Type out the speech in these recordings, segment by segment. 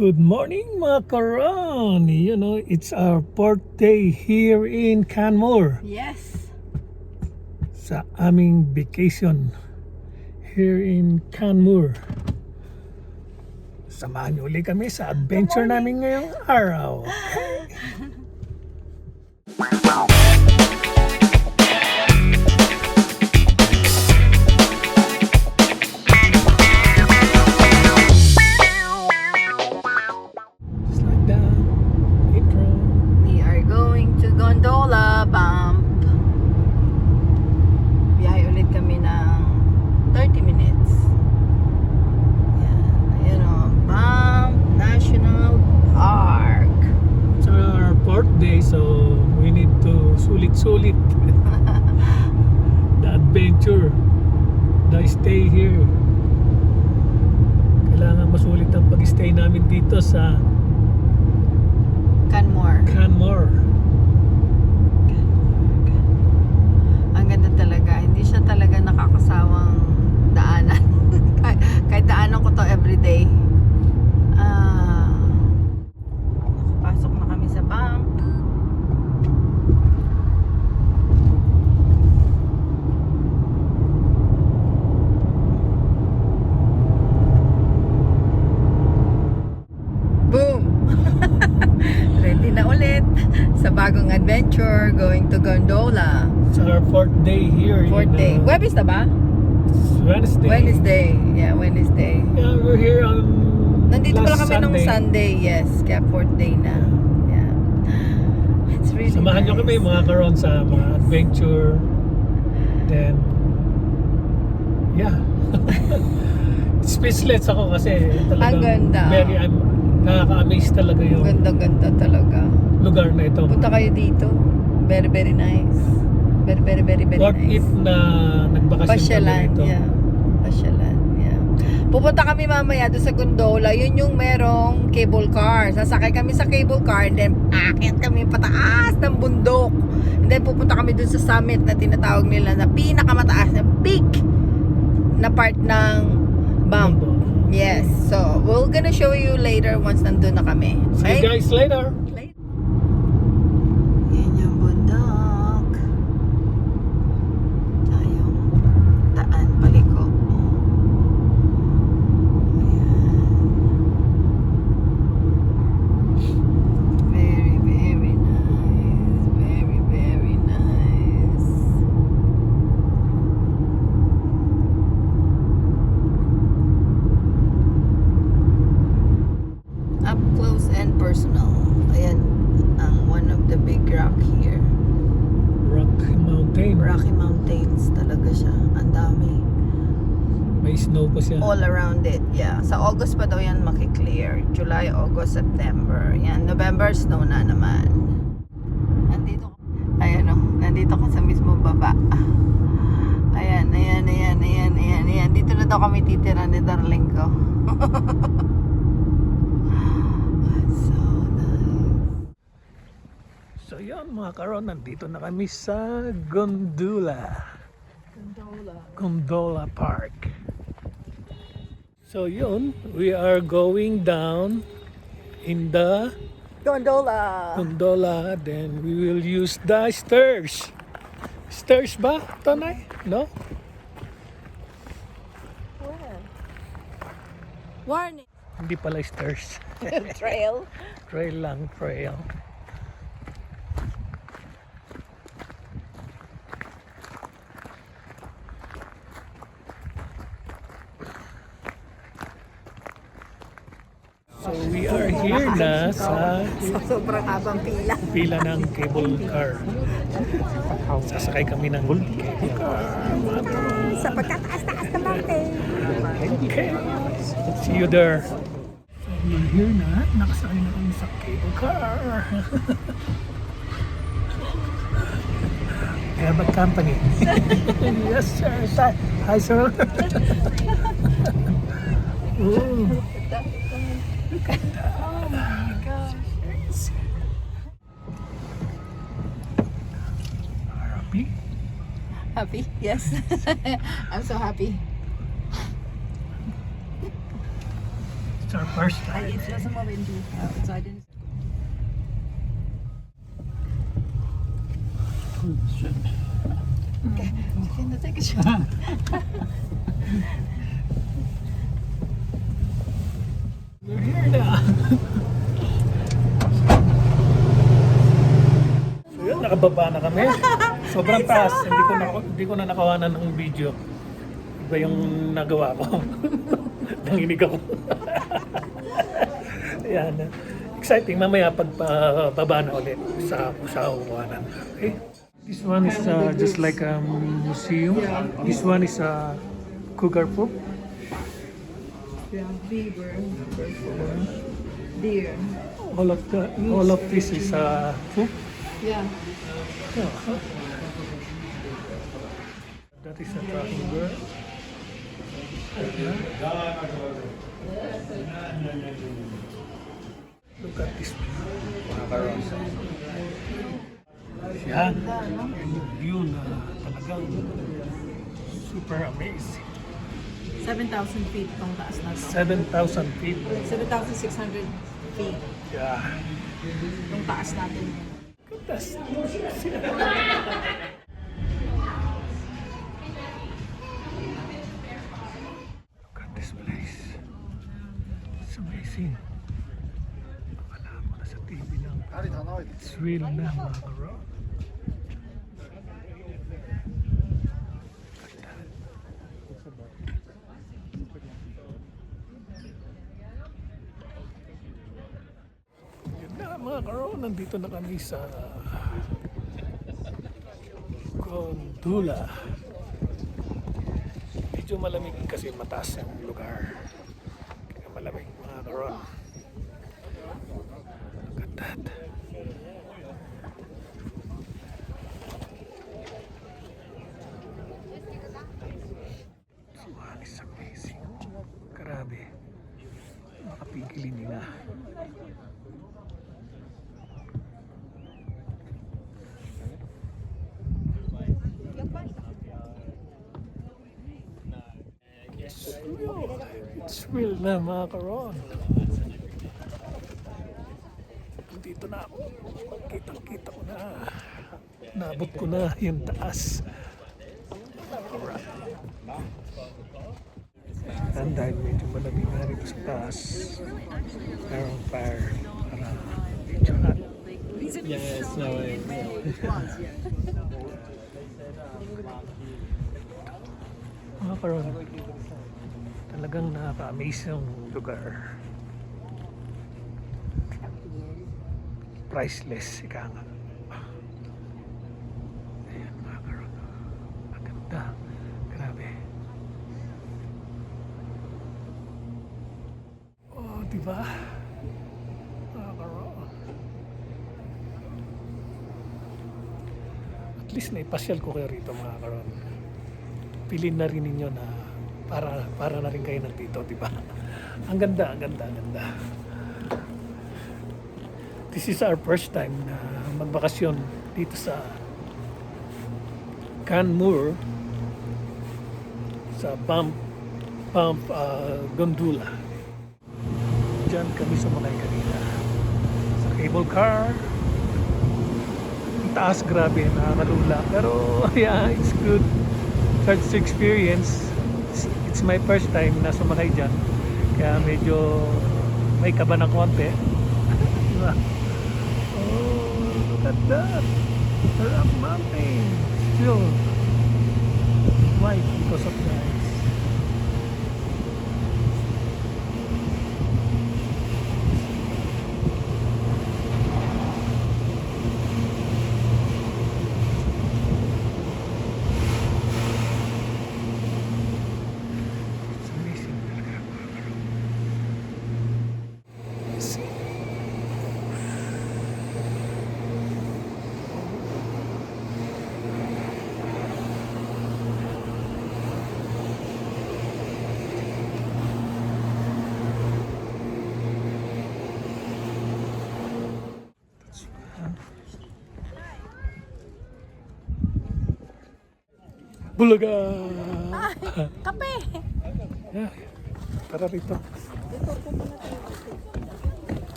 Good morning mga karon. You know, it's our fourth day here in Canmore Yes. sa aming vacation here in Canmore. Samahan niyo ulit kami sa adventure namin ngayong araw. Just like that. Intro. We are going to Gondola Bump. Biyahe ulit kami ng 30 minutes. Yan. Ayan o. Bump National Park. It's our fourth day, so we need to sulit-sulit the adventure, the stay here. Kailangan masulit ang pag-stay namin dito sa Canmore. Canmore. Ang ganda talaga. Hindi siya talaga nakakasawang daanan. Kahit daanan ko to everyday. Pasok na kami sa bump. Boom! Ready na ulit sa bagong adventure, going to Gondola. It's our fourth day here. Fourth day. Webis na ba? Wednesday. Wednesday. Yeah, Wednesday. Yeah, we're here on Nandito pala last kami nung Sunday. Yes, kaya fourth day na. Yeah. It's really Samahan nice. nyo kami mga karon sa mga adventure. Then, yeah. Speechless ako kasi talagang Ang ganda. nakaka-amaze talaga yung Ganda-ganda talaga. lugar na ito. Punta kayo dito. Very, very nice. Very, very, very, very What nice. if na nagbakasyon kami Pasyalan, dito? yeah. Pasyalan, yeah. Pupunta kami mamaya doon sa Gondola. Yun yung merong cable car. Sasakay kami sa cable car and then aakyat kami pataas ng bundok. And then pupunta kami doon sa summit na tinatawag nila na pinakamataas na peak na part ng bump. Yes. So, we're gonna show you later once nandun na kami. See you guys later. Yan yung bundok. Tayong daan paliko. Ayan. Very, very nice. Very, very nice. Up close and personal. Ayan ang one of the big rock here. Rocky Mountain. Rocky Mountains talaga siya. Ang dami. May snow pa siya. All around it. Yeah. Sa August pa daw yan makiklear. July, August, September. Yan. November, snow na naman. Nandito. Ayan o. Nandito ka sa mismo baba. Ayan. Dito na daw kami titira ni darling ko. So nice. So yun mga karon, nandito na kami sa Gondola. Gondola Park. So yun, we are going down in the Gondola. then we will use the stairs. Stairs ba, Tonay? No? Warning. Hindi pala stairs. Trail. Trail lang, trail. So we are here na sa Sobrang habang pila. pila ng cable car. Sasakay kami ng cable car. Sa pagkataas-taas ng mountain. Okay. See you there. So we're here na. Nakasakay na kami sa cable car. We have a company. Yes, sir. Hi, sir. Ooh. Oh my gosh. Happy? Happy? Yes. I'm so happy. It's our first time. Jetzt lassen wir, wenn du, es sei denn, Ich finde, take a shot. We're here na. So yun, nakababa na kami. Sobrang taas. Hindi ko na nakawanan ng video. Iba yung nagawa ko. Nanginig ako. Ayan. Exciting. Mamaya pagpababa na ulit sa uwanan. Okay? This one is just like a museum. This one is a cougar poop. ja, Biber, Deer. All of this is poop. Ja. That is a talking bird. Look at this. Yan. Yung view na talagang super amazing. 7,000 feet tong taas na to. 7,000 feet. 7,600 feet Yeah. tong taas natin. That's Look at this place. It's amazing. Wala mo na sa TV lang. It's real na mga karo. Yun na mga karo, nandito na kami sa Gondola. Medyo malamig kasi mataas yung lugar. Kaya malamig mga karon. Look at that. This one is amazing. Grabe. Makapigilin nila. It's real na mga karon. Dito na ako. Kitang-kita ko na. Naabot ko na yung taas. Alright. And dahil medyo malamig na rito sa taas, merong fire para medyo hot. Yes, no way. Mga karon, talagang nakaka-amaze yung lugar. Priceless, ika nga. Ayan mga karon. Ang ganda. Grabe. Oh, diba? Mga karon. At least naipasyal ko kayo rito mga karon. Pilin na rin ninyo na para na rin kayo nandito, di ba? Ang ganda, ang ganda, ang ganda. This is our first time na magbakasyon dito sa Canmore sa Gondola. Diyan kami sumakay kanina sa cable car. Ang taas, grabe, nakakalula. Pero yeah, it's good. First experience. It's my first time na sumakay dyan. Kaya medyo may kaba ng konti. Diba? Oh, look at that. Rock Mountain. Still white because of the ice. It's amazing talaga. See? Bulaga! Kape! Yeah. Tara rito. Dito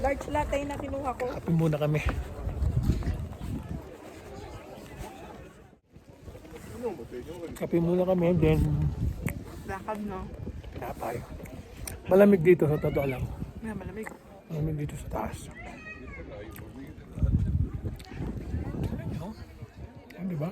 Large latte na kinuha ko. Kape muna kami. Kape muna kami, then Lakad no. napay. Malamig dito sa totoo lang. May malamig. Malamig dito sa taas. Yan, di ba?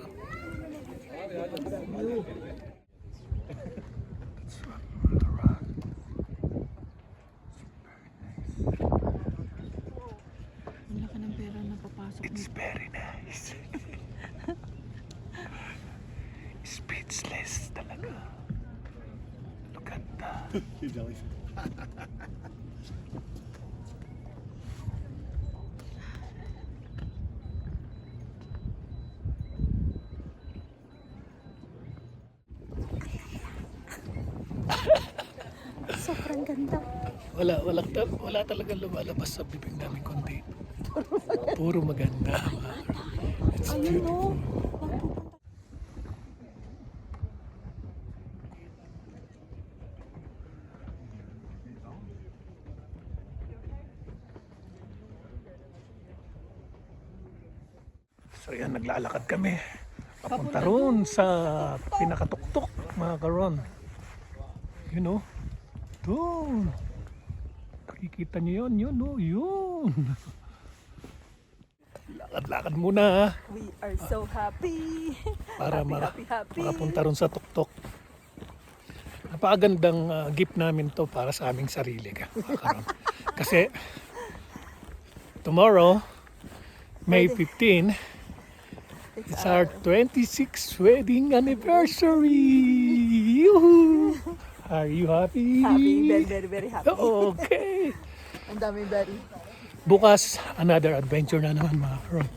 Ang laki ng pera na papasok. It's very nice. Speechless talaga. Look at that. Sobrang ganda. Wala talagang lumalabas sa bibig namin kundi. Puro maganda. It's beautiful. So yan, naglalakad kami. Papunta roon sa pinakatuktok, mga karon. You know? Doon. Nakikita niyo yun, yun. Lakad-lakad muna ha, We are so happy. para happy. makapunta ron sa tuktok. Napakagandang gift namin to para sa aming sarili. Mga karon. Kasi tomorrow, May 15, it's our 26th wedding anniversary. Yoo-hoo! Are you happy? Happy, very, very happy. Okay. Ang daming berry. Bukas, another adventure na naman mga karon.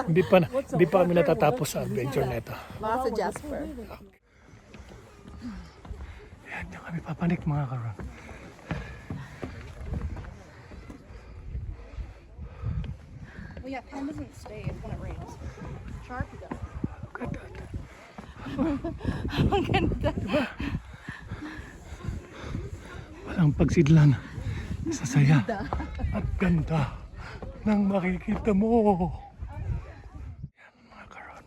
Hindi pa kami natatapos sa adventure na ito. Mga sa Jasper. Yan, diyan kami papanik mga karon. Well, yeah, pen doesn't stay when it rains. Sharpie does. Look at that. Ang ganda. Walang pagsidlan sa saya at ganda ng makikita mo. Yan mga karon.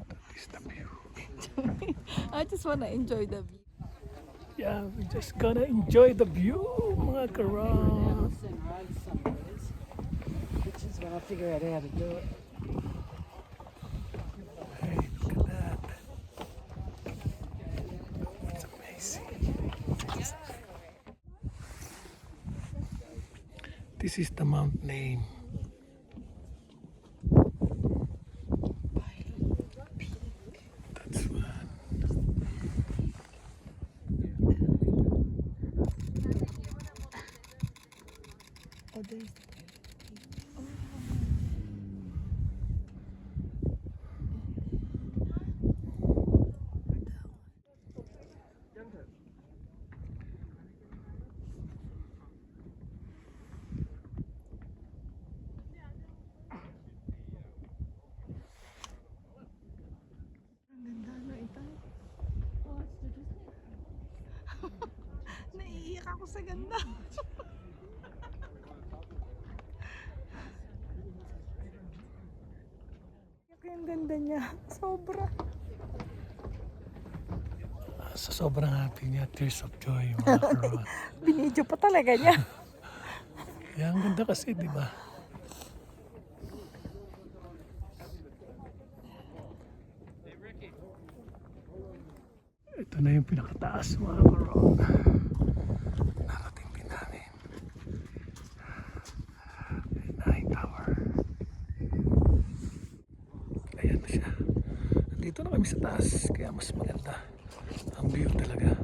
That is the view. I just wanna enjoy the view. Yeah, we're just gonna enjoy the view, mga karon. Which is when I figure out how to do it. Hey, look at that. It's amazing. This is the mount name. That's one. Oh, there's naiiyak ako sa ganda. Yung ganda niya. Sobra. Sa sobrang happy niya, tears of joy, mga karon. Binidyo pa talaga niya. Yan, ang ganda kasi, di ba? Ito na yung pinakataas, mga karon. Narating din namin. Nine Tower. Ayan na siya. Dito na kami sa taas, kaya mas maganda ang view talaga.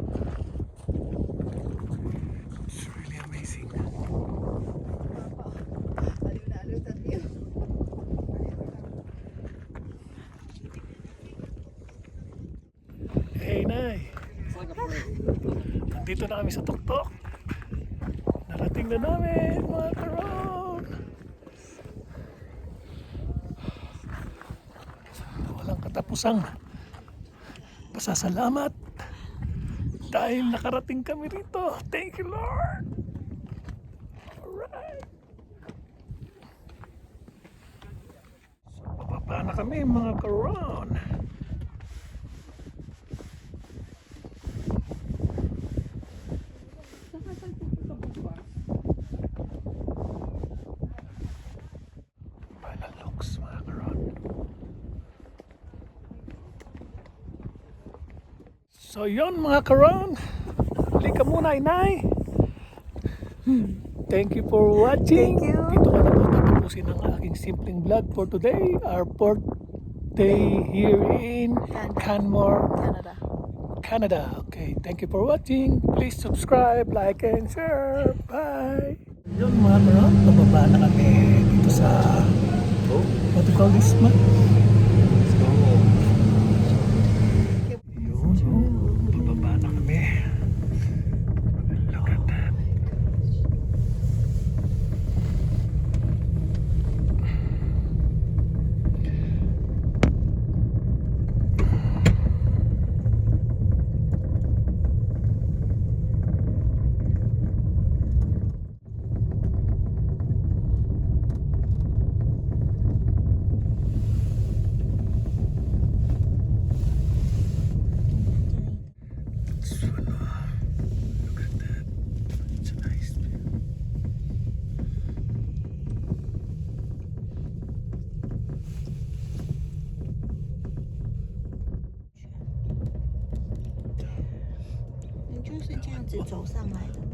It's really amazing. Hey, Nay. Nandito na kami sa tuktok. Narating na namin mga karon. Walang katapusang pasasalamat dahil nakarating kami rito. Thank you, Lord. Alright. So, bababa na kami mga karon. Final looks mga karon. So yun mga karon. Halika muna inay. Thank you for watching. Thank you. Dito ka na po tatapusin ang aking simpleng vlog for today. Our fourth day here in Canmore, Canada. Okay, thank you for watching. Please subscribe, like, and share. Bye! Yun mga karon, pababa na kami dito sa what do you call this man? Yun, pababa na kami. Look at that. Look at that. It's a nice view.你就是这样子走上来的。